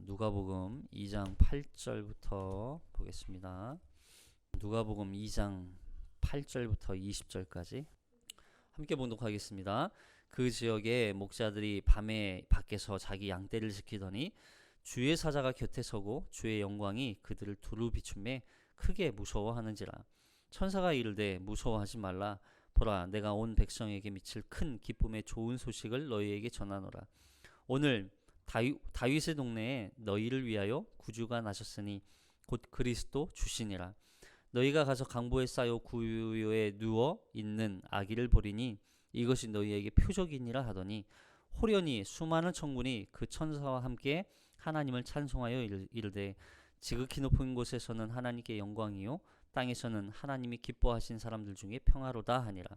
누가복음 2장 8절부터 보겠습니다. 누가복음 2장 8절부터 20절까지 함께 봉독하겠습니다. 그 지역에 목자들이 밤에 밖에서 자기 양떼를 지키더니 주의 사자가 곁에 서고 주의 영광이 그들을 두루 비춤매 크게 무서워하는지라. 천사가 이르되 무서워하지 말라. 보라, 내가 온 백성에게 미칠 큰 기쁨의 좋은 소식을 너희에게 전하노라. 오늘 다윗의 동네에 너희를 위하여 구주가 나셨으니 곧 그리스도 주시니라. 너희가 가서 강보에 쌓여 구유에 누워 있는 아기를 보리니 이것이 너희에게 표적이니라 하더니 호련히 수많은 천군이 그 천사와 함께 하나님을 찬송하여 이르되 지극히 높은 곳에서는 하나님께 영광이요 땅에서는 하나님이 기뻐하신 사람들 중에 평화로다 하니라.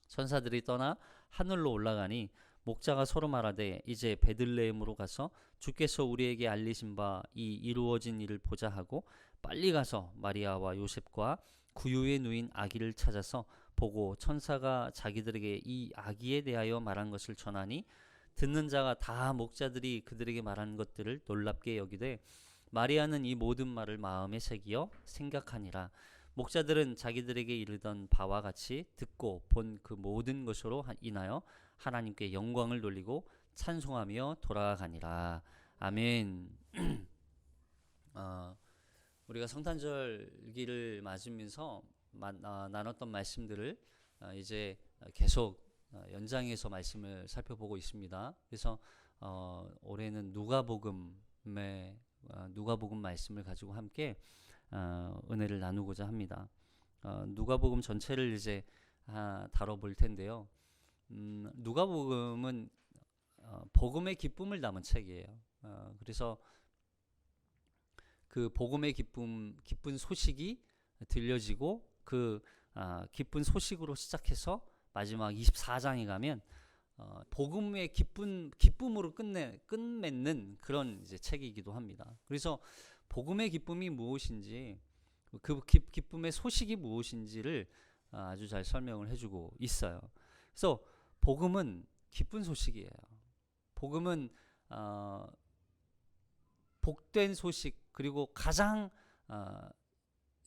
천사들이 떠나 하늘로 올라가니 목자가 서로 말하되 이제 베들레헴으로 가서 주께서 우리에게 알리신 바 이 이루어진 일을 보자 하고 빨리 가서 마리아와 요셉과 구유에 누인 아기를 찾아서 보고 천사가 자기들에게 이 아기에 대하여 말한 것을 전하니 듣는 자가 다 목자들이 그들에게 말한 것들을 놀랍게 여기되 마리아는 이 모든 말을 마음에 새기어 생각하니라. 목자들은 자기들에게 이르던 바와 같이 듣고 본 그 모든 것으로 인하여 하나님께 영광을 돌리고 찬송하며 돌아가니라. 아멘. 우리가 성탄절기를 맞으면서 나눴던 말씀들을 이제 계속 연장해서 말씀을 살펴보고 있습니다. 그래서 올해는 누가복음 말씀을 가지고 함께 은혜를 나누고자 합니다. 누가복음 전체를 이제 다뤄볼 텐데요. 누가복음은 복음의 기쁨을 담은 책이에요. 그래서 그 복음의 기쁜 소식이 들려지고 그 기쁜 소식으로 시작해서 마지막 24장에 가면 복음의 기쁨으로 끝맺는 그런 이제 책이기도 합니다. 그래서 복음의 기쁨이 무엇인지 그 기쁨의 소식이 무엇인지를 아주 잘 설명을 해주고 있어요. 그래서 복음은 기쁜 소식이에요. 복음은 복된 소식 그리고 가장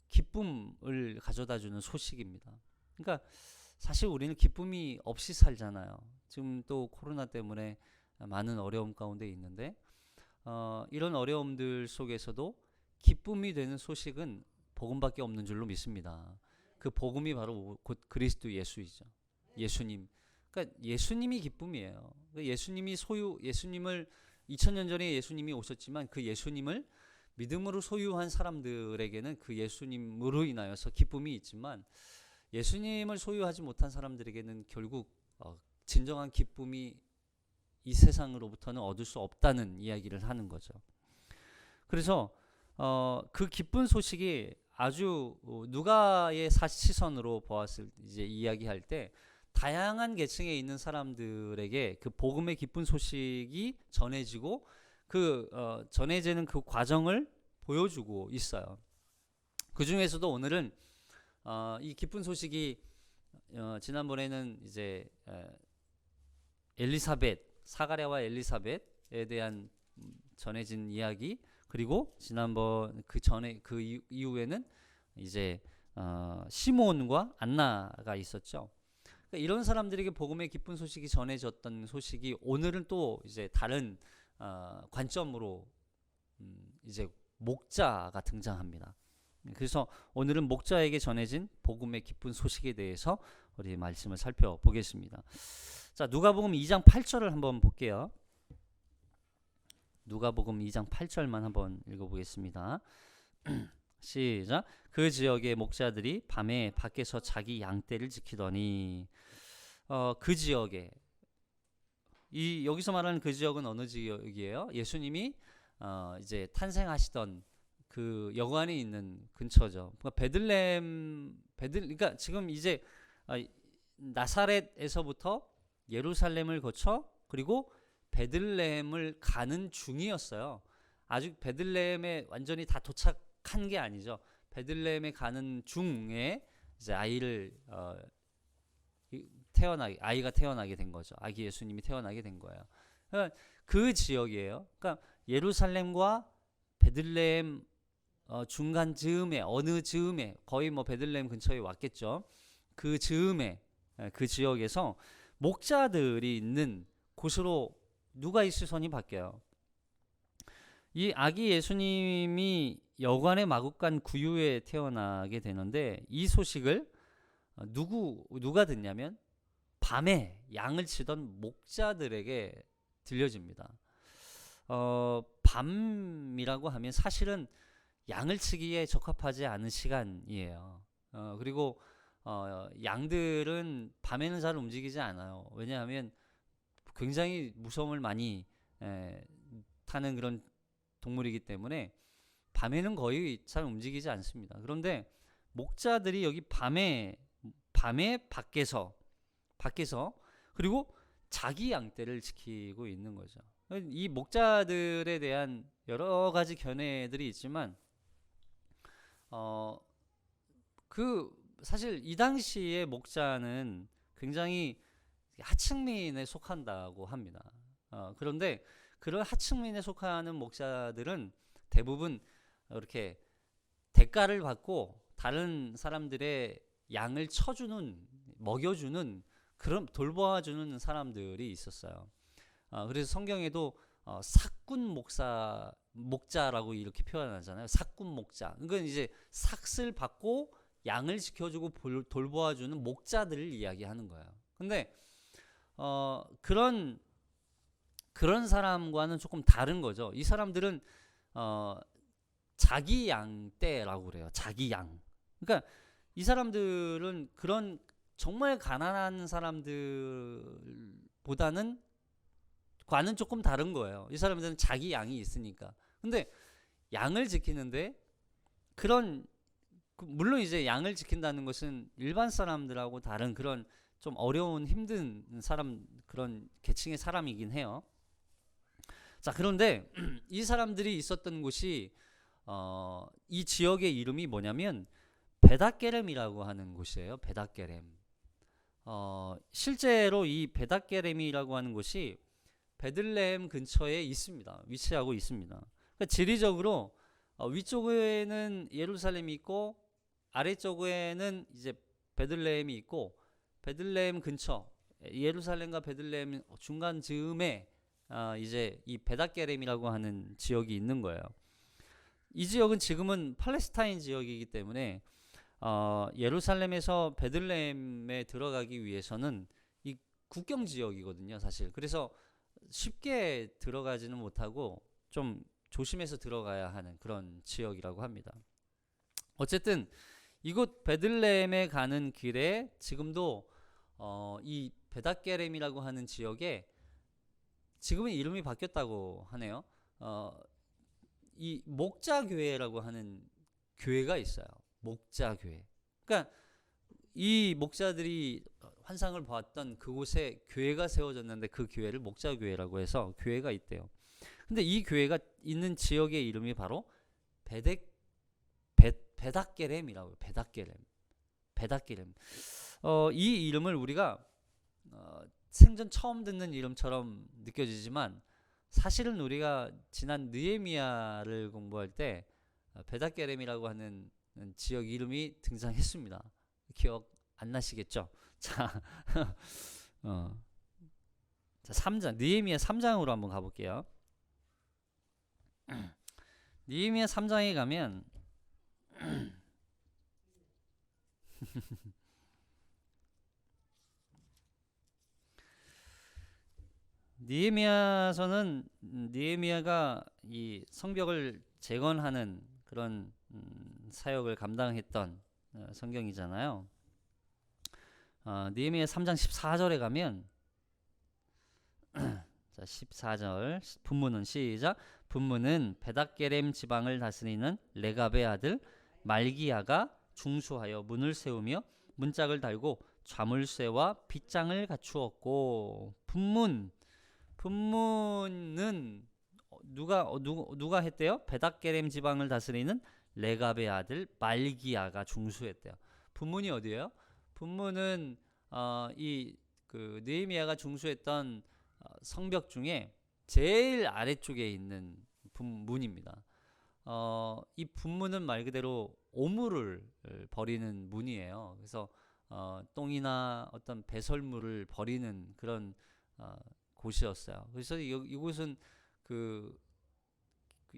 기쁨을 가져다주는 소식입니다. 그러니까 사실 우리는 기쁨이 없이 살잖아요. 지금 또 코로나 때문에 많은 어려움 가운데 있는데 이런 어려움들 속에서도 기쁨이 되는 소식은 복음밖에 없는 줄로 믿습니다. 그 복음이 바로 곧 그리스도 예수이죠. 예수님. 그러니까 예수님이 기쁨이에요. 예수님을 2000년 전에 예수님이 오셨지만 그 예수님을 믿음으로 소유한 사람들에게는 그 예수님으로 인하여서 기쁨이 있지만 예수님을 소유하지 못한 사람들에게는 결국 진정한 기쁨이 이 세상으로부터는 얻을 수 없다는 이야기를 하는 거죠. 그래서 그 기쁜 소식이 아주 누가의 시선으로 보았을 이제 이야기할 때 다양한 계층에 있는 사람들에게 그 복음의 기쁜 소식이 전해지고 전해지는 그 과정을 보여주고 있어요. 그 중에서도 오늘은 이 기쁜 소식이 지난번에는 이제 사가랴와 엘리사벳에 대한 전해진 이야기, 그리고 지난번 그 이후에는 이제 시몬과 안나가 있었죠. 그러니까 이런 사람들에게 복음의 기쁜 소식이 전해졌던 소식이 오늘은 또 이제 다른 관점으로 이제 목자가 등장합니다. 그래서 오늘은 목자에게 전해진 복음의 기쁜 소식에 대해서 우리 말씀을 살펴보겠습니다. 자, 누가복음 2장 8절을 한번 볼게요. 누가복음 2장 8절만 한번 읽어보겠습니다. 시작. 그 지역의 목자들이 밤에 밖에서 자기 양떼를 지키더니 그 지역에 여기서 말하는 그 지역은 어느 지역이에요? 예수님이 이제 탄생하시던 그 여관에 있는 근처죠. 그러니까 지금 이제 나사렛에서부터 예루살렘을 거쳐 그리고 베들레헴을 가는 중이었어요. 아직 베들레헴에 완전히 다 도착한 게 아니죠. 베들레헴에 가는 중에 이제 아이가 태어나게 된 거죠. 아기 예수님이 태어나게 된 거예요. 그 지역이에요. 그러니까 예루살렘과 베들레헴 중간 즈음에, 어느 즈음에, 거의 뭐 베들레헴 근처에 왔겠죠. 그 즈음에, 그 지역에서 목자들이 있는 곳으로 누가 이스손이 바뀌어요. 이 아기 예수님이 여관의 마국간 구유에 태어나게 되는데, 이 소식을 누가 듣냐면 밤에 양을 치던 목자들에게 들려집니다. 밤이라고 하면 사실은 양을 치기에 적합하지 않은 시간이에요. 그리고 양들은 밤에는 잘 움직이지 않아요. 왜냐하면 굉장히 무서움을 많이 타는 그런 동물이기 때문에 밤에는 거의 잘 움직이지 않습니다. 그런데 목자들이 여기 밤에 밖에서 그리고 자기 양떼를 지키고 있는 거죠. 이 목자들에 대한 여러 가지 견해들이 있지만 사실 이 당시의 목자는 굉장히 하층민에 속한다고 합니다. 그런데 그런 하층민에 속하는 목자들은 대부분 이렇게 대가를 받고 다른 사람들의 양을 먹여주는, 그런 돌봐주는 사람들이 있었어요. 그래서 성경에도 삭군 목자라고 이렇게 표현하잖아요. 삭군 목자. 그러니까 이제 삭을 받고 양을 지켜주고 돌보아주는 목자들을 이야기하는 거예요. 근데 그런 사람과는 조금 다른 거죠. 이 사람들은 자기 양떼라고 그래요. 자기 양. 그러니까 이 사람들은 그런 정말 가난한 사람들보다는 과는 조금 다른 거예요. 이 사람들은 자기 양이 있으니까. 근데 양을 지키는데 물론 이제 양을 지킨다는 것은 일반 사람들하고 다른 그런 좀 어려운 힘든 그런 계층의 사람이긴 해요. 자, 그런데 이 사람들이 있었던 곳이 이 지역의 이름이 뭐냐면 베닷게렘이라고 하는 곳이에요. 베닷게렘. 실제로 이 베닷게렘이라고 하는 곳이 베들레헴 근처에 있습니다. 위치하고 있습니다. 그러니까 지리적으로 위쪽에는 예루살렘이 있고 아래쪽에는 이제 베들레헴이 있고, 베들레헴 근처, 예루살렘과 베들레헴 중간 즈음에 이제 이 베닷게렘이라고 하는 지역이 있는 거예요. 이 지역은 지금은 팔레스타인 지역이기 때문에 예루살렘에서 베들레헴에 들어가기 위해서는 이 국경 지역이거든요, 사실. 그래서 쉽게 들어가지는 못하고 좀 조심해서 들어가야 하는 그런 지역이라고 합니다. 어쨌든 이곳 베들레헴에 가는 길에 지금도 이 베닷게렘이라고 하는 지역에 지금은 이름이 바뀌었다고 하네요. 이 목자교회라고 하는 교회가 있어요. 목자교회. 그러니까 이 목자들이 환상을 보았던 그곳에 교회가 세워졌는데 그 교회를 목자교회라고 해서 교회가 있대요. 근데 이 교회가 있는 지역의 이름이 바로 베닷게렘이라고요. 베닷게렘. 이 이름을 우리가 생전 처음 듣는 이름처럼 느껴지지만 사실은 우리가 지난 느헤미야를 공부할 때 베닷게렘이라고 하는 지역 이름이 등장했습니다. 기억 안 나시겠죠? 자, 3장, 느헤미야 3장으로 한번 가볼게요. 느헤미야 3장에 가면 느헤미야서는 느헤미야가 이 성벽을 재건하는 그런 사역을 감당했던 성경이잖아요. 느헤미야 3장 14절에 가면 자, 14절 분문은 시작. 분문은 베닷게렘 지방을 다스리는 레갑의 아들 말기야가 중수하여 문을 세우며 문짝을 달고 좌물쇠와 빗장을 갖추었고. 분문은 누가 했대요? 베닷게렘 지방을 다스리는 레갑의 아들 말기야가 중수했대요. 분문이 어디예요? 분문은 이 그 느헤미야가 중수했던 성벽 중에 제일 아래쪽에 있는 문입니다. 이 분문은 말 그대로 오물을 버리는 문이에요. 그래서 똥이나 어떤 배설물을 버리는 그런 곳이었어요. 그래서 이곳은 그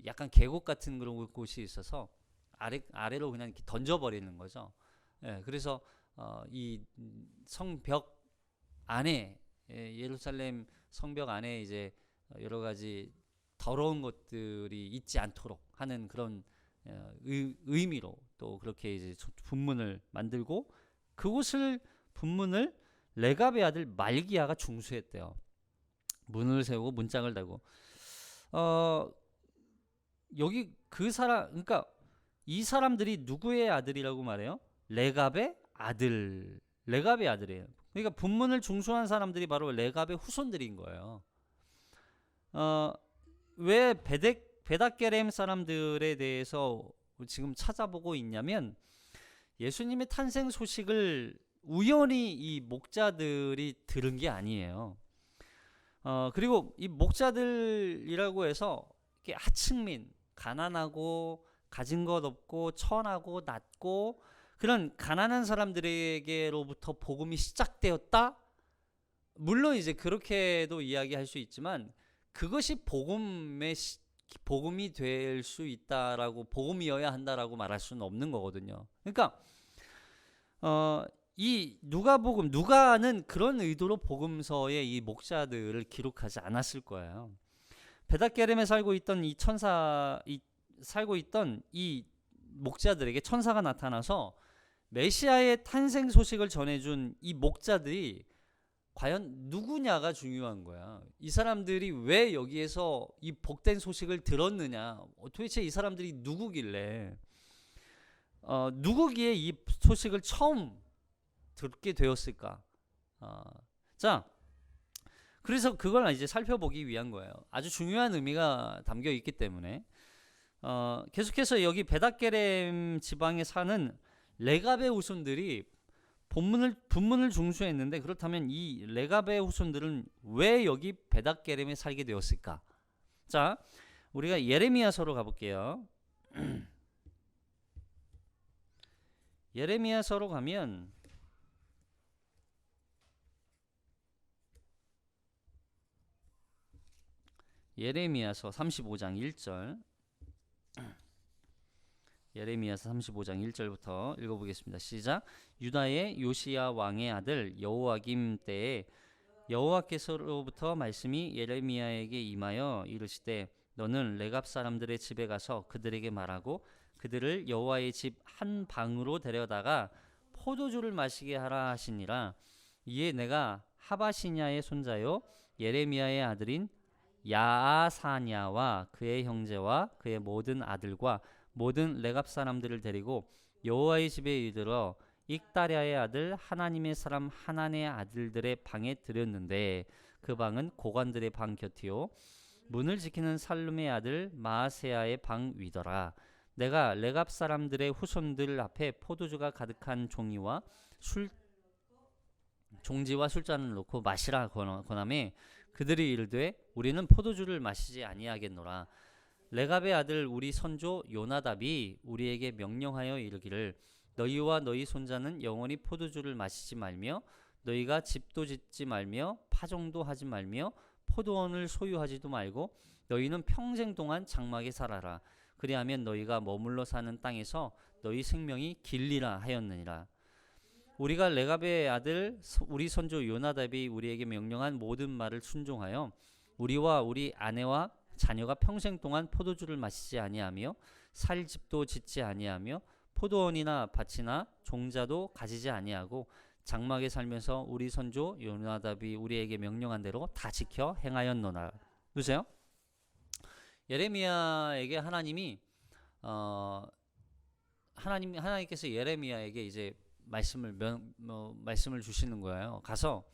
약간 계곡 같은 그런 곳이 있어서 아래로 그냥 이렇게 던져버리는 거죠. 예, 그래서 이 성벽 안에, 예루살렘 성벽 안에 이제 여러 가지 더러운 것들이 있지 않도록 하는 그런 의미로 또 그렇게 이제 분문을 만들고, 그곳을 분문을 레갑의 아들 말기야가 중수했대요. 문을 세우고 문짝을 달고. 여기 그 사람, 그러니까 이 사람들이 누구의 아들이라고 말해요? 레갑의 아들이에요. 그러니까 분문을 중수한 사람들이 바로 레갑의 후손들인 거예요. 왜 베닷게렘 사람들에 대해서 지금 찾아보고 있냐면, 예수님의 탄생 소식을 우연히 이 목자들이 들은 게 아니에요. 그리고 이 목자들이라고 해서 하층민, 가난하고 가진 것 없고 천하고 낮고 그런 가난한 사람들에게로부터 복음이 시작되었다? 물론 이제 그렇게도 이야기할 수 있지만, 그것이 복음이 될 수 있다라고, 복음이어야 한다라고 말할 수는 없는 거거든요. 그러니까 이 누가는 그런 의도로 복음서에 이 목자들을 기록하지 않았을 거예요. 베닷게렘에 살고 있던 이 목자들에게 천사가 나타나서 메시아의 탄생 소식을 전해준 이 목자들이 과연 누구냐가 중요한 거야. 이 사람들이 왜 여기에서 이 복된 소식을 들었느냐, 도대체 이 사람들이 누구길래, 누구기에 이 소식을 처음 듣게 되었을까. 자, 그래서 그걸 이제 살펴보기 위한 거예요. 아주 중요한 의미가 담겨 있기 때문에. 계속해서 여기 베닷게렘 지방에 사는 레갑의 후손들이 분문을 중수했는데, 그렇다면 이 레갑의 후손들은 왜 여기 베닷게렘에 살게 되었을까? 자, 우리가 예레미야서로 가볼게요. 예레미야서로 가면 예레미야서 35장 1절, 예레미야서 35장 1절부터 읽어보겠습니다. 시작. 유다의 요시야 왕의 아들 여호야김 때에 여호와께서로부터 말씀이 예레미야에게 임하여 이르시되, 너는 레갑 사람들의 집에 가서 그들에게 말하고 그들을 여호와의 집 한 방으로 데려다가 포도주를 마시게 하라 하시니라. 이에 내가 하바시냐의 손자요 예레미야의 아들인 야아사냐와 그의 형제와 그의 모든 아들과 모든 레갑 사람들을 데리고 여호와의 집에 이르러 익다랴의 아들 하나님의 사람 하난의 아들들의 방에 들였는데, 그 방은 고관들의 방 곁이요 문을 지키는 살룸의 아들 마아세야의 방 위더라. 내가 레갑 사람들의 후손들 앞에 포도주가 가득한 종지와 술잔을 놓고 마시라 권하매, 그들이 이르되 우리는 포도주를 마시지 아니하겠노라. 레갑의 아들 우리 선조 요나답이 우리에게 명령하여 이르기를, 너희와 너희 손자는 영원히 포도주를 마시지 말며 너희가 집도 짓지 말며 파종도 하지 말며 포도원을 소유하지도 말고 너희는 평생 동안 장막에 살아라. 그리하면 너희가 머물러 사는 땅에서 너희 생명이 길리라 하였느니라. 우리가 레갑의 아들 우리 선조 요나답이 우리에게 명령한 모든 말을 순종하여 우리와 우리 아내와 자녀가 평생 동안 포도주를 마시지 아니하며 살 집도 짓지 아니하며 포도원이나 밭이나 종자도 가지지 아니하고 장막에 살면서 우리 선조 요나답이 우리에게 명령한 대로 다 지켜 행하였노라. 보세요. 예레미야에게 하나님께서 예레미야에게 이제 말씀을 주시는 거예요. 가서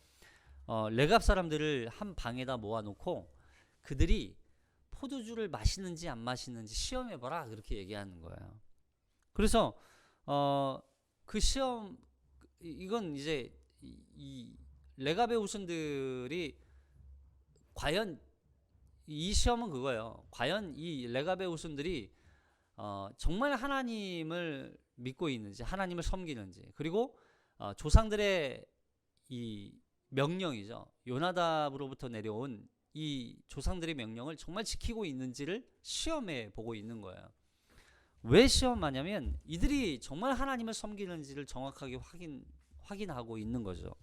레갑 사람들을 한 방에다 모아놓고 그들이 포도주를 마시는지 안 마시는지 시험해봐라, 그렇게 얘기하는 거예요. 그래서 그 시험, 이건 이제 이 레갑의 후손들이 과연 이 시험은 그거예요. 과연 이 레갑의 후손들이 정말 하나님을 믿고 있는지, 하나님을 섬기는지, 그리고 조상들의 이 명령이죠. 요나답으로부터 내려온 이 조상들의 명령을 정말 지키고 있는지를 시험해 보고 있는 거예요. 왜 시험하냐면 이들이 정말 하나님을 섬기는지를 정확하게 확인하고 있는 거죠.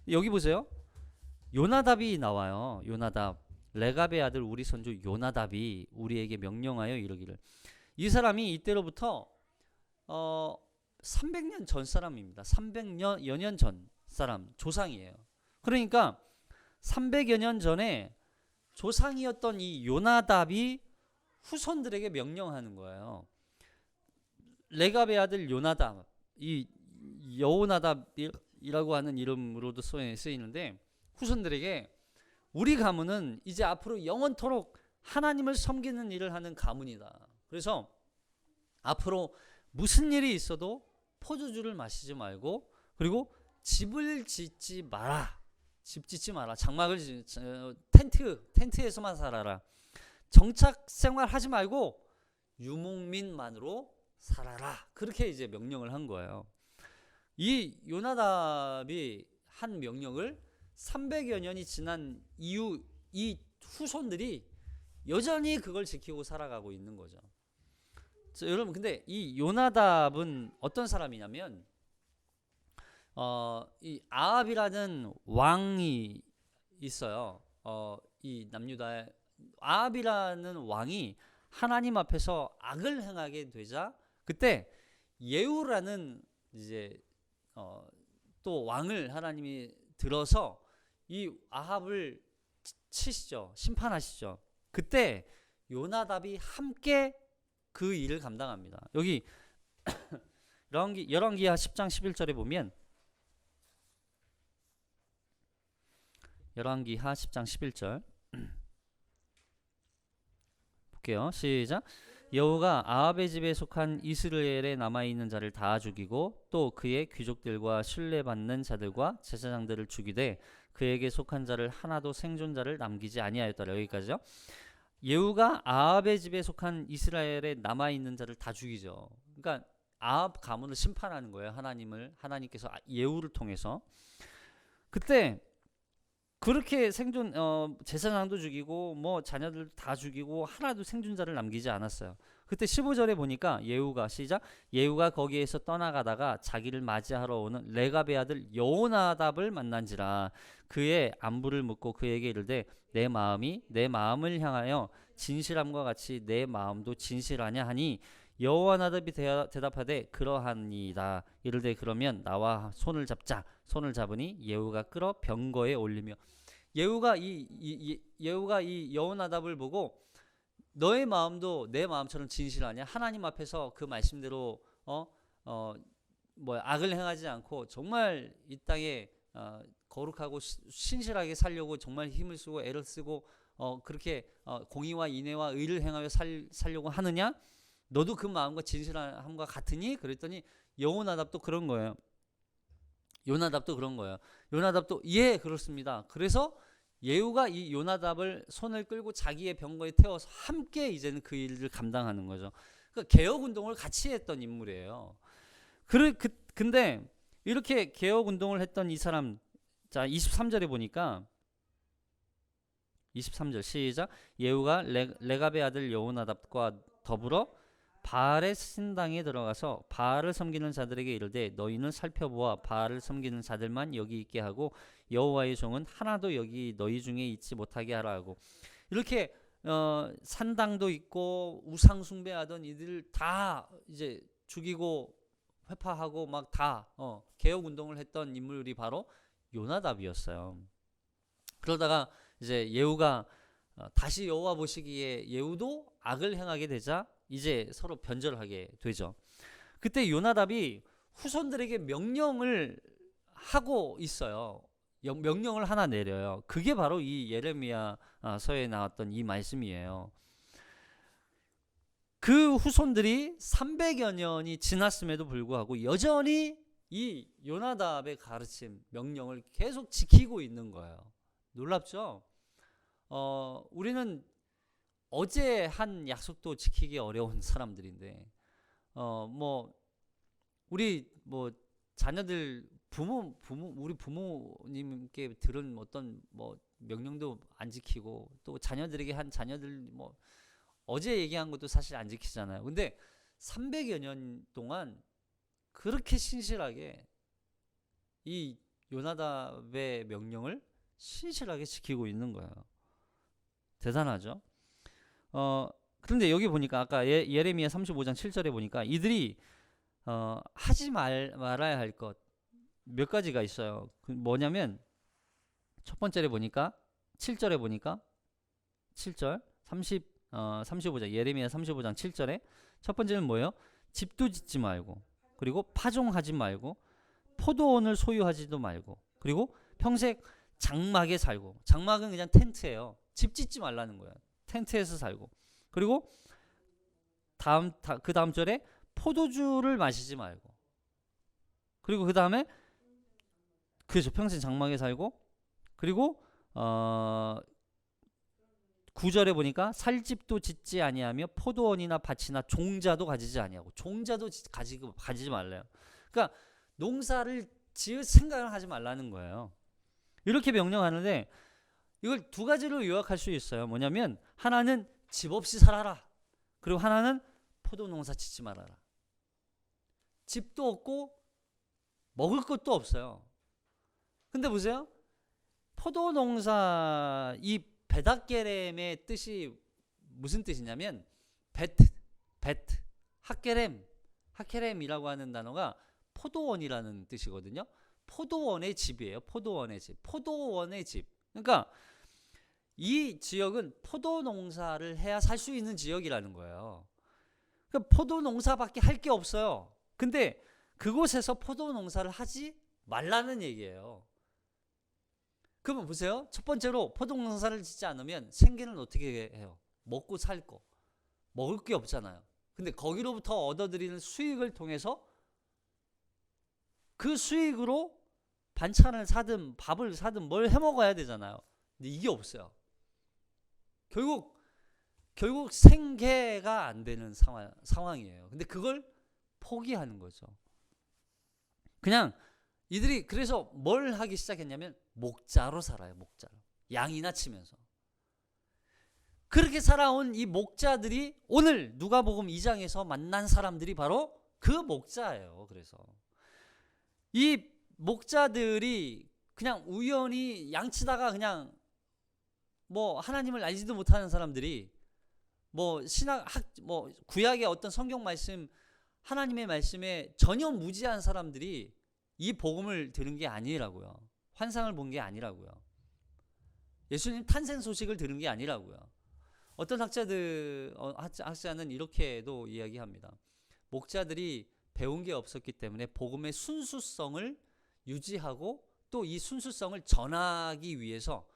여기 보세요. 요나답이 나와요. 요나답, 레갑의 아들 우리 선조 요나답이 우리에게 명령하여 이르기를. 이 사람이 이때로부터 300년 전 사람입니다. 300여 년 전 사람, 조상이에요. 그러니까 300여 년 전에 조상이었던 이 요나답이 후손들에게 명령하는 거예요. 레갑의 아들 요나답, 이 여호나답이라고 하는 이름으로도 쓰이는데 후손들에게 우리 가문은 이제 앞으로 영원토록 하나님을 섬기는 일을 하는 가문이다. 그래서 앞으로 무슨 일이 있어도 포도주를 마시지 말고, 그리고 집을 짓지 마라. 집 짓지 마라. 장막을 텐트에서만 살아라. 정착 생활하지 말고 유목민만으로 살아라. 그렇게 이제 명령을 한 거예요. 이 요나답이 한 명령을 300여 년이 지난 이후 이 후손들이 여전히 그걸 지키고 살아가고 있는 거죠. 여러분, 근데 이 요나답은 어떤 사람이냐면 이 아합이라는 왕이 있어요. 이 남유다에 아합이라는 왕이 하나님 앞에서 악을 행하게 되자 그때 예후라는 이제 또 왕을 하나님이 들어서 이 아합을 치시죠. 심판하시죠. 그때 요나답이 함께 그 일을 감당합니다. 여기 열왕기하 10장 11절에 보면 열왕기하 10장 11절 볼게요. 시작. 여호가 아합의 집에 속한 이스라엘에 남아있는 자를 다 죽이고 또 그의 귀족들과 신뢰받는 자들과 제사장들을 죽이되 그에게 속한 자를 하나도 생존자를 남기지 아니하였더라. 여기까지요. 예후가 아합의 집에 속한 이스라엘에 남아있는 자를 다 죽이죠. 그러니까 아합 가문을 심판하는 거예요. 하나님께서 예후를 통해서. 그때 그렇게 제사장도 죽이고 뭐 자녀들도 다 죽이고 하나도 생존자를 남기지 않았어요. 그때 15절에 보니까 예후가 시작. 예후가 거기에서 떠나가다가 자기를 맞이하러 오는 레갑의 아들 여호나답을 만난지라. 그의 안부를 묻고 그에게 이르되 내 마음이 내 마음을 향하여 진실함과 같이 내 마음도 진실하냐 하니 여호나답이 대답하되 그러하니이다. 이르되 그러면 나와 손을 잡자. 손을 잡으니 예후가 끌어 병거에 올리며. 예후가 이 여호나답을 보고 너의 마음도 내 마음처럼 진실하냐? 하나님 앞에서 그 말씀대로 악을 행하지 않고 정말 이 땅에 거룩하고 신실하게 살려고 정말 힘을 쓰고 애를 쓰고 그렇게 공의와 인애와 의를 행하여 살려고 하느냐? 너도 그 마음과 진실함과 같으니? 그랬더니 여호나답도 그런 거예요. 요나답도 예, 그렇습니다. 그래서 예후가 이 요나답을 손을 끌고 자기의 병거에 태워서 함께 이제는 그 일을 감당하는 거죠. 그러니까 개혁 운동을 같이 했던 인물이에요. 근데 이렇게 개혁 운동을 했던 이 사람, 자 23절에 보니까 23절 시작. 예후가 레갑의 아들 여호나답과 더불어 바알의 신당에 들어가서 바알을 섬기는 자들에게 이르되 너희는 살펴보아 바알을 섬기는 자들만 여기 있게 하고 여호와의 종은 하나도 여기 너희 중에 있지 못하게 하라 하고. 이렇게 산당도 있고 우상 숭배하던 이들 다 이제 죽이고 회파하고 막 다 개혁 운동을 했던 인물이 바로 요나답이었어요. 그러다가 이제 예후가 다시 여호와 보시기에 예후도 악을 행하게 되자 이제 서로 변절하게 되죠. 그때 요나답이 후손들에게 명령을 하고 있어요. 명령을 하나 내려요. 그게 바로 이 예레미야서에 나왔던 이 말씀이에요. 그 후손들이 300여 년이 지났음에도 불구하고 여전히 이 요나답의 가르침, 명령을 계속 지키고 있는 거예요. 놀랍죠? 우리는 어제 한 약속도 지키기 어려운 사람들인데 뭐 우리 뭐 자녀들 우리 부모님께 들은 어떤 뭐 명령도 안 지키고 또 자녀들에게 한 자녀들 뭐 어제 얘기한 것도 사실 안 지키잖아요. 근데 300여 년 동안 그렇게 신실하게 이 요나답의 명령을 신실하게 지키고 있는 거예요. 대단하죠? 그런데 여기 보니까 아까 예레미야 35장 7절에 보니까 이들이 하지 말아야 할 것 몇 가지가 있어요. 그 뭐냐면 첫 번째에 보니까 7절에 보니까 7절 35장 예레미야 35장 7절에 첫 번째는 뭐예요? 집도 짓지 말고 그리고 파종하지 말고 포도원을 소유하지도 말고 그리고 평생 장막에 살고 장막은 그냥 텐트예요. 집 짓지 말라는 거예요. 텐트에서 살고 그리고 그 다음 절에 포도주를 마시지 말고 그리고 그 다음에 그렇죠. 평생 장막에 살고 그리고 9절에 보니까 살집도 짓지 아니하며 포도원이나 밭이나 종자도 가지지 아니하고 종자도 가지지 말래요. 그러니까 농사를 지을 생각을 하지 말라는 거예요. 이렇게 명령하는데 이걸 두 가지로 요약할 수 있어요. 뭐냐면 하나는 집 없이 살아라. 그리고 하나는 포도 농사 짓지 말아라. 집도 없고 먹을 것도 없어요. 근데 보세요. 포도 농사 이 베닷게렘의 뜻이 무슨 뜻이냐면 하케렘이라고 하는 단어가 포도원이라는 뜻이거든요. 포도원의 집이에요. 포도원의 집. 그러니까 이 지역은 포도 농사를 해야 살 수 있는 지역이라는 거예요. 그러니까 포도 농사밖에 할 게 없어요. 근데 그곳에서 포도 농사를 하지 말라는 얘기예요. 그러면 보세요. 첫 번째로 포도 농사를 짓지 않으면 생계는 어떻게 해요? 먹고 살 거. 먹을 게 없잖아요. 근데 거기로부터 얻어들이는 수익을 통해서 그 수익으로 반찬을 사든 밥을 사든 뭘 해 먹어야 되잖아요. 근데 이게 없어요. 결국 생계가 안 되는 상황이에요. 근데 그걸 포기하는 거죠. 그냥 이들이 그래서 뭘 하기 시작했냐면 목자로 살아요. 목자로. 양이나 치면서. 그렇게 살아온 이 목자들이 오늘 누가복음 2장에서 만난 사람들이 바로 그 목자예요. 그래서 이 목자들이 그냥 우연히 양치다가 그냥 뭐 하나님을 알지도 못하는 사람들이 뭐 뭐 구약의 어떤 성경 말씀 하나님의 말씀에 전혀 무지한 사람들이 이 복음을 들은 게 아니라고요. 환상을 본 게 아니라고요. 예수님 탄생 소식을 들은 게 아니라고요. 어떤 학자는 이렇게도 이야기합니다. 목자들이 배운 게 없었기 때문에 복음의 순수성을 유지하고 또 이 순수성을 전하기 위해서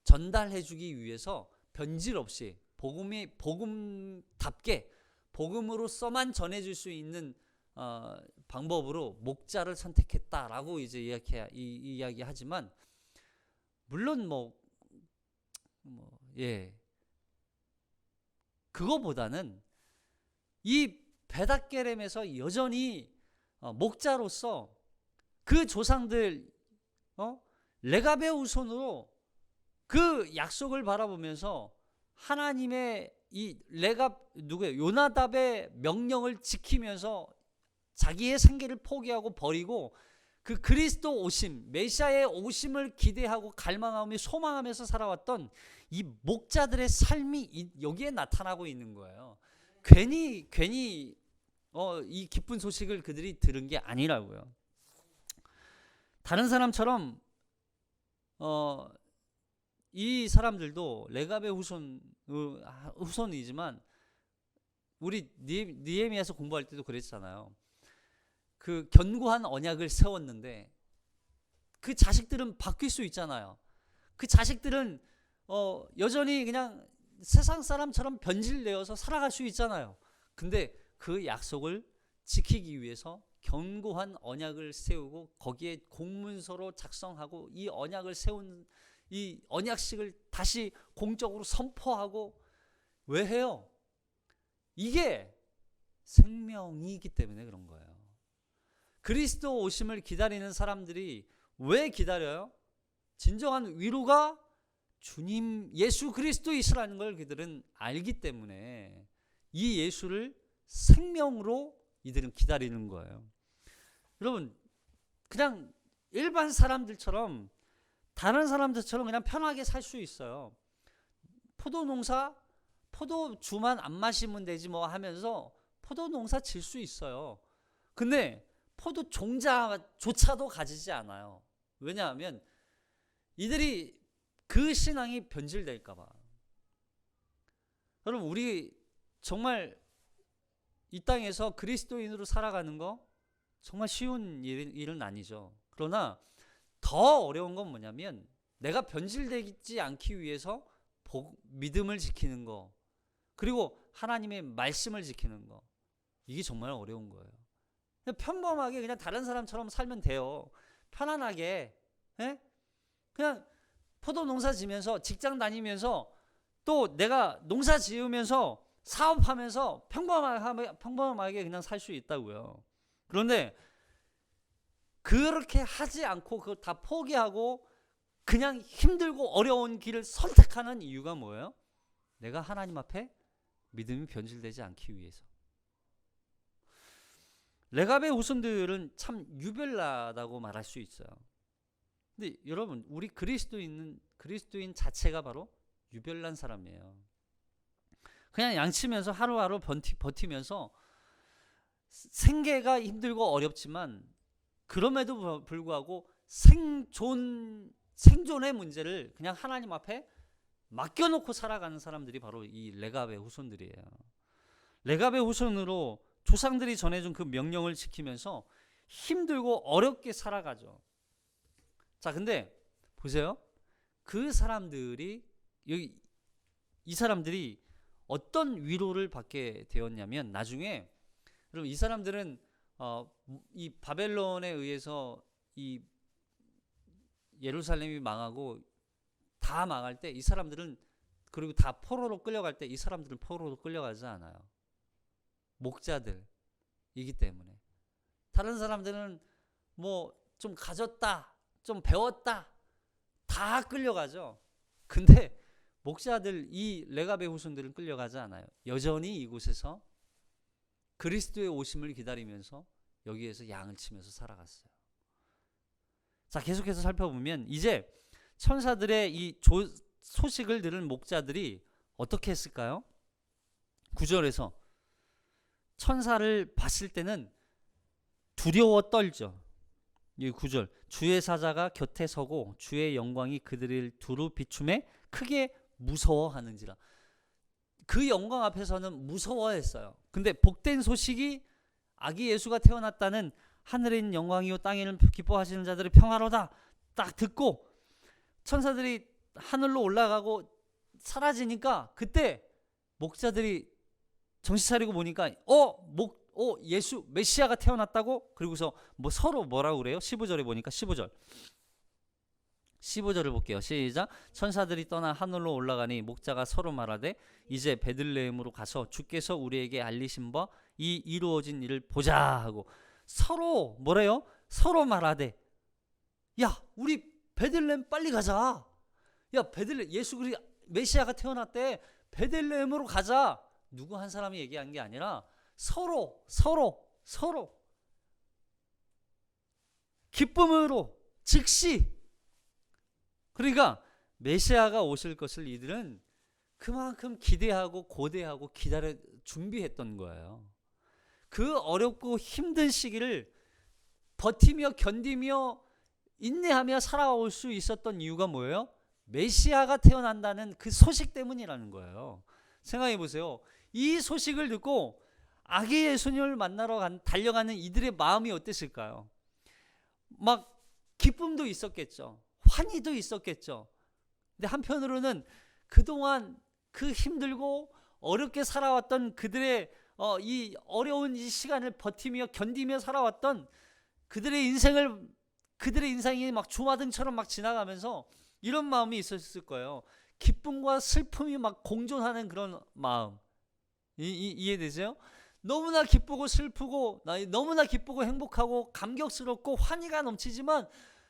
전달해주기 위해서 변질 없이 복음답게 복음으로서만 전해줄 수 있는 방법으로 목자를 선택했다라고 이제 이야기하지만 물론 그거보다는 이 베닷게렘에서 여전히 목자로서 그 조상들 레갑의 후손으로 그 약속을 바라보면서 하나님의 이 요나답의 명령을 지키면서 자기의 생계를 포기하고 버리고 그 그리스도 오심, 메시아의 오심을 기대하고 갈망하며 소망하면서 살아왔던 이 목자들의 삶이 여기에 나타나고 있는 거예요. 괜히 이 기쁜 소식을 그들이 들은 게 아니라고요. 다른 사람처럼 이 사람들도 레갑의 후손이지만 우리 느헤미야서 공부할 때도 그랬잖아요. 그 견고한 언약을 세웠는데 그 자식들은 바뀔 수 있잖아요. 그 자식들은 여전히 그냥 세상 사람처럼 변질되어서 살아갈 수 있잖아요. 근데 그 약속을 지키기 위해서 견고한 언약을 세우고 거기에 공문서로 작성하고 이 언약을 세운 이 언약식을 다시 공적으로 선포하고 왜 해요? 이게 생명이기 때문에 그런 거예요. 그리스도 오심을 기다리는 사람들이 왜 기다려요? 진정한 위로가 주님 예수 그리스도이시라는 걸 그들은 알기 때문에 이 예수를 생명으로 이들은 기다리는 거예요. 여러분, 그냥 일반 사람들처럼 다른 사람들처럼 그냥 편하게 살 수 있어요. 포도농사, 포도주만 안 마시면 되지 뭐 하면서 포도농사 질 수 있어요. 근데 포도 종자조차도 가지지 않아요. 왜냐하면 이들이 그 신앙이 변질될까 봐. 여러분, 우리 정말 이 땅에서 그리스도인으로 살아가는 거 정말 쉬운 일은 아니죠. 그러나 더 어려운 건 뭐냐면 내가 변질되지 않기 위해서 믿음을 지키는 거, 그리고 하나님의 말씀을 지키는 거, 이게 정말 어려운 거예요. 그냥 평범하게 그냥 다른 사람처럼 살면 돼요. 편안하게. 예? 그냥 포도 농사 지면서 직장 다니면서 또 내가 농사 지으면서 사업하면서 평범하게 그냥 살 수 있다고요. 그런데 그렇게 하지 않고 그걸 다 포기하고 그냥 힘들고 어려운 길을 선택하는 이유가 뭐예요? 내가 하나님 앞에 믿음이 변질되지 않기 위해서. 레갑의 후손들은 참 유별나다고 말할 수 있어요. 근데 여러분, 우리 그리스도인 자체가 바로 유별난 사람이에요. 그냥 양치면서 하루하루 버티면서 생계가 힘들고 어렵지만 그럼에도 불구하고 생존의 문제를 그냥 하나님 앞에 맡겨놓고 살아가는 사람들이 바로 이 레갑의 후손들이에요. 레갑의 후손으로 조상들이 전해준 그 명령을 지키면서 힘들고 어렵게 살아가죠. 자, 근데 보세요. 그 사람들이 이 사람들이 어떤 위로를 받게 되었냐면 나중에, 여러분, 이 사람들은 이 바벨론에 의해서 이 예루살렘이 망하고 다 망할 때 이 사람들은, 그리고 다 포로로 끌려갈 때 이 사람들은 포로로 끌려가지 않아요. 목자들이기 때문에. 다른 사람들은 뭐 좀 가졌다, 좀 배웠다, 다 끌려가죠. 근데 목자들, 이 레갑의 후손들은 끌려가지 않아요. 여전히 이곳에서 그리스도의 오심을 기다리면서 여기에서 양을 치면서 살아갔어요. 자, 계속해서 살펴보면 이제 천사들의 이 소식을 들은 목자들이 어떻게 했을까요? 9절에서 천사를 봤을 때는 두려워 떨죠. 이 9절, 주의 사자가 곁에 서고 주의 영광이 그들을 두루 비춤에 크게 무서워하는지라. 그 영광 앞에서는 무서워했어요. 근데 복된 소식이 아기 예수가 태어났다는 하늘에 있는 영광이요 땅에는 기뻐하시는 자들의 평화로다 딱 듣고 천사들이 하늘로 올라가고 사라지니까 그때 목자들이 정신 차리고 보니까 예수 메시아가 태어났다고. 그리고서 뭐 서로 뭐라고 그래요? 15절에 보니까 15절을 볼게요. 시작. 천사들이 떠나 하늘로 올라가니 목자가 서로 말하되 이제 베들레헴으로 가서 주께서 우리에게 알리신 바 이 이루어진 일을 보자 하고 서로 뭐래요? 서로 말하되 야, 우리 베들레헴 빨리 가자. 야, 베들레헴 예수 그리스도 메시아가 태어났대. 베들레헴으로 가자. 누구 한 사람이 얘기한 게 아니라 서로 기쁨으로 즉시. 그러니까 메시아가 오실 것을 이들은 그만큼 기대하고 고대하고 기다려 준비했던 거예요. 그 어렵고 힘든 시기를 버티며 견디며 인내하며 살아올 수 있었던 이유가 뭐예요? 메시아가 태어난다는 그 소식 때문이라는 거예요. 생각해 보세요. 이 소식을 듣고 아기 예수님을 만나러 달려가는 이들의 마음이 어땠을까요? 막 기쁨도 있었겠죠. 환희도 있었겠죠. 근데 한편으로는 그동안 그 힘들고 어렵게 살아왔던 그들의 이 어려운 이 시간을 버티며 견디며 살아왔던 그들의 인생이 막 주마등처럼 막 지나가면서 이런 마음이 있었을 거예요. 기쁨과 슬픔이 막 공존하는 그런 마음. 이해되세요? 너무나 기쁘고 슬프고 너무나 기쁘고 행복하고 감격스럽고 환희가 넘치지만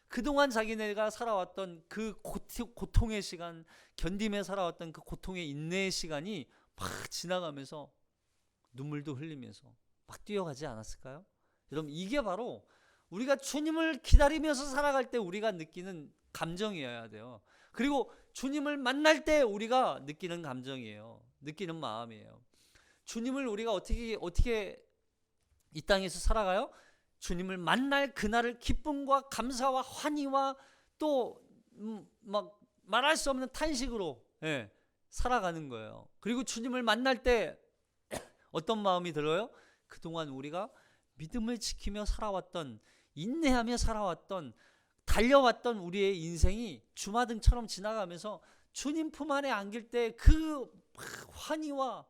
그동안 자기네가 살아왔던 그 고통의 시간, 견디며 살아왔던 그 고통의 인내의 시간이 막 지나가면서 눈물도 흘리면서 막 뛰어가지 않았을까요? 여러분, 이게 바로 우리가 주님을 기다리면서 살아갈 때 우리가 느끼는 감정이어야 돼요. 그리고 주님을 만날 때 우리가 느끼는 감정이에요. 느끼는 마음이에요. 주님을 우리가 어떻게 이 땅에서 살아가요? 주님을 만날 그날을 기쁨과 감사와 환희와 또 막 말할 수 없는 탄식으로 살아가는 거예요. 그리고 주님을 만날 때 어떤 마음이 들어요? 그동안 우리가 믿음을 지키며 살아왔던, 인내하며 살아왔던, 달려왔던 우리의 인생이 주마등처럼 지나가면서 주님 품 안에 안길 때 그 환희와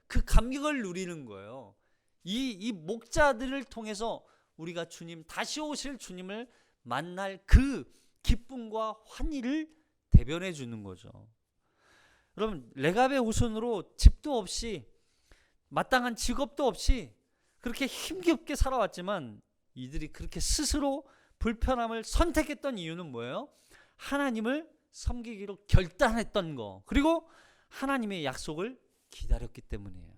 그 감격을 누리는 거예요. 이 목자들을 통해서 우리가 다시 오실 주님을 만날 그 기쁨과 환희를 대변해 주는 거죠. 여러분, 레갑의 후손으로 집도 없이 마땅한 직업도 없이 그렇게 힘겹게 살아왔지만 이들이 그렇게 스스로 불편함을 선택했던 이유는 뭐예요? 하나님을 섬기기로 결단했던 거, 그리고 하나님의 약속을 기다렸기 때문이에요.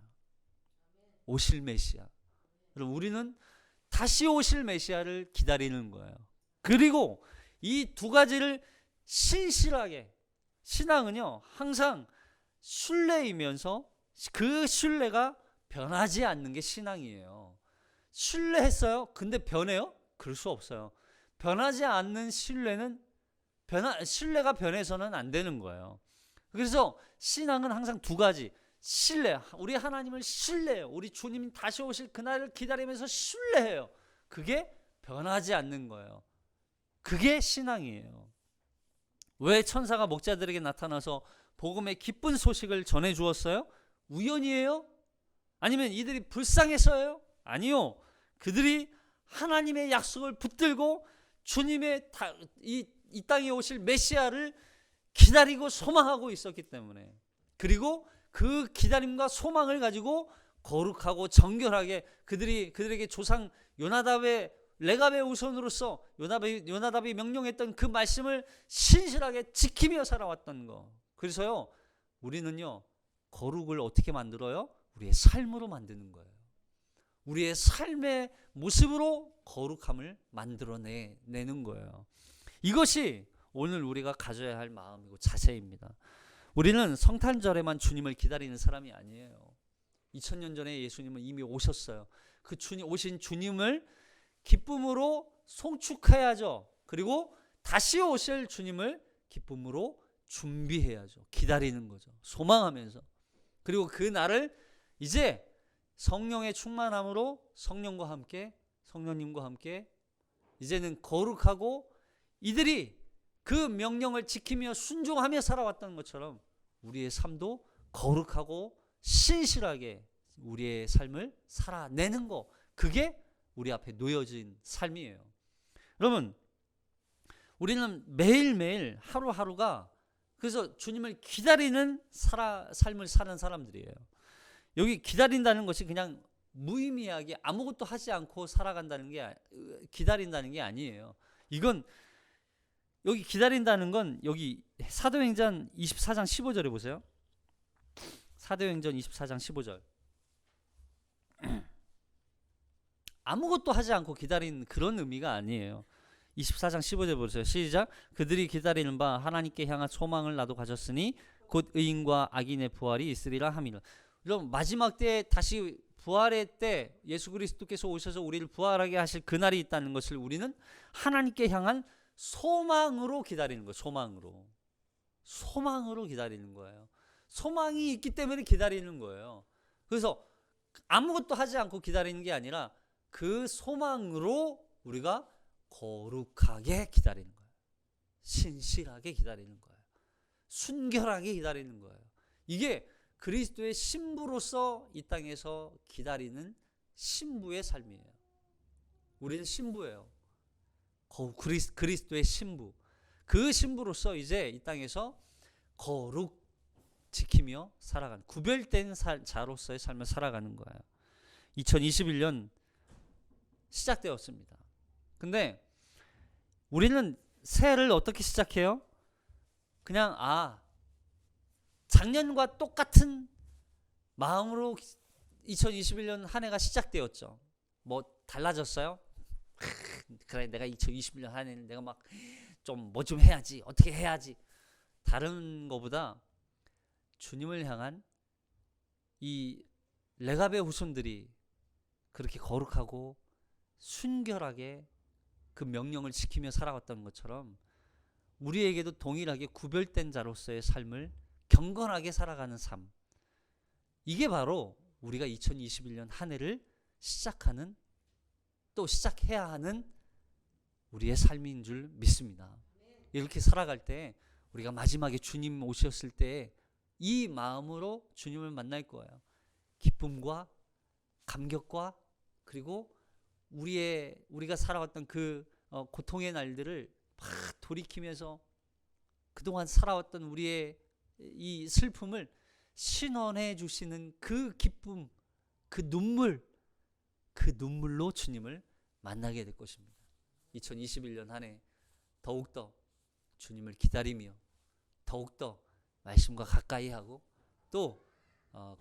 오실 메시아. 여러분, 우리는 다시 오실 메시아를 기다리는 거예요. 그리고 이 두 가지를 신실하게, 신앙은요 항상 신뢰이면서 그 신뢰가 변하지 않는 게 신앙이에요. 신뢰했어요? 근데 변해요? 그럴 수 없어요. 변하지 않는 신뢰는 신뢰가 변해서는 안 되는 거예요. 그래서 신앙은 항상 두 가지. 신뢰, 우리 하나님을 신뢰해요. 우리 주님 다시 오실 그날을 기다리면서 신뢰해요. 그게 변하지 않는 거예요. 그게 신앙이에요. 왜 천사가 목자들에게 나타나서 복음의 기쁜 소식을 전해 주었어요? 우연이에요? 아니면 이들이 불쌍해서요? 아니요. 그들이 하나님의 약속을 붙들고 주님의 이 땅에 오실 메시아를 기다리고 소망하고 있었기 때문에, 그리고 그 기다림과 소망을 가지고 거룩하고 정결하게 그들에게 조상 레갑의 후손으로서 요나답이 명령했던 그 말씀을 신실하게 지키며 살아왔던 거. 그래서요, 우리는요 거룩을 어떻게 만들어요? 우리의 삶으로 만드는 거예요. 우리의 삶의 모습으로 거룩함을 만들어내는 거예요. 이것이 오늘 우리가 가져야 할 마음이고 자세입니다. 우리는 성탄절에만 주님을 기다리는 사람이 아니에요. 2000년 전에 예수님은 이미 오셨어요. 그 오신 주님을 기쁨으로 송축해야죠. 그리고 다시 오실 주님을 기쁨으로 준비해야죠. 기다리는 거죠. 소망하면서. 그리고 그 날을 이제 성령의 충만함으로 성령과 함께, 성령님과 함께 이제는 거룩하고 이들이 그 명령을 지키며 순종하며 살아왔던 것처럼 우리의 삶도 거룩하고 신실하게 우리의 삶을 살아내는 거, 그게 우리 앞에 놓여진 삶이에요. 여러분, 우리는 매일매일 하루하루가 그래서 주님을 기다리는 삶을 사는 사람들이에요. 여기 기다린다는 것이 그냥 무의미하게 아무것도 하지 않고 살아간다는 게, 기다린다는 게 아니에요. 이건 여기 기다린다는 건 여기 사도행전 24장 15절에 보세요. 사도행전 24장 15절. 아무것도 하지 않고 기다리는 그런 의미가 아니에요. 24장 15절 보세요. 시작. 그들이 기다리는 바 하나님께 향한 소망을 나도 가졌으니 곧 의인과 악인의 부활이 있으리라 함이라. 여러분, 마지막 때에 다시 부활의 때 예수 그리스도께서 오셔서 우리를 부활하게 하실 그날이 있다는 것을 우리는 하나님께 향한 소망으로 기다리는 거예요. 소망으로 기다리는 거예요. 소망이 있기 때문에 기다리는 거예요. 그래서 아무것도 하지 않고 기다리는 게 아니라 그 소망으로 우리가 거룩하게 기다리는 거예요. 신실하게 기다리는 거예요. 순결하게 기다리는 거예요. 이게 그리스도의 신부로서 이 땅에서 기다리는 신부의 삶이에요. 우리는 신부예요. 그리스도의 신부. 그 신부로서 이제 이 땅에서 거룩 지키며 살아가는, 구별된 자로서의 삶을 살아가는 거예요. 2021년 시작되었습니다. 근데 우리는 새해를 어떻게 시작해요? 그냥 작년과 똑같은 마음으로 2021년 한 해가 시작되었죠. 뭐 달라졌어요? 그래, 내가 2021년 한 해는 내가 막 좀 뭐 좀 해야지, 어떻게 해야지. 다른 거보다 주님을 향한 이 레갑의 후손들이 그렇게 거룩하고 순결하게 그 명령을 지키며 살아갔던 것처럼 우리에게도 동일하게 구별된 자로서의 삶을 경건하게 살아가는 삶, 이게 바로 우리가 2021년 한 해를 시작하는, 또 시작해야 하는 우리의 삶인 줄 믿습니다. 이렇게 살아갈 때 우리가 마지막에 주님 오셨을 때 이 마음으로 주님을 만날 거예요. 기쁨과 감격과, 그리고 우리가 살아왔던 그 고통의 날들을 막 돌이키면서 그동안 살아왔던 우리의 이 슬픔을 신원해 주시는 그 기쁨, 그 눈물로 주님을 만나게 될 것입니다. 2021년 한 해 더욱더 주님을 기다리며 더욱더 말씀과 가까이 하고, 또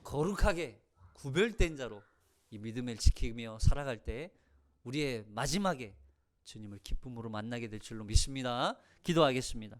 거룩하게 구별된 자로 이 믿음을 지키며 살아갈 때 우리의 마지막에 주님을 기쁨으로 만나게 될 줄로 믿습니다. 기도하겠습니다.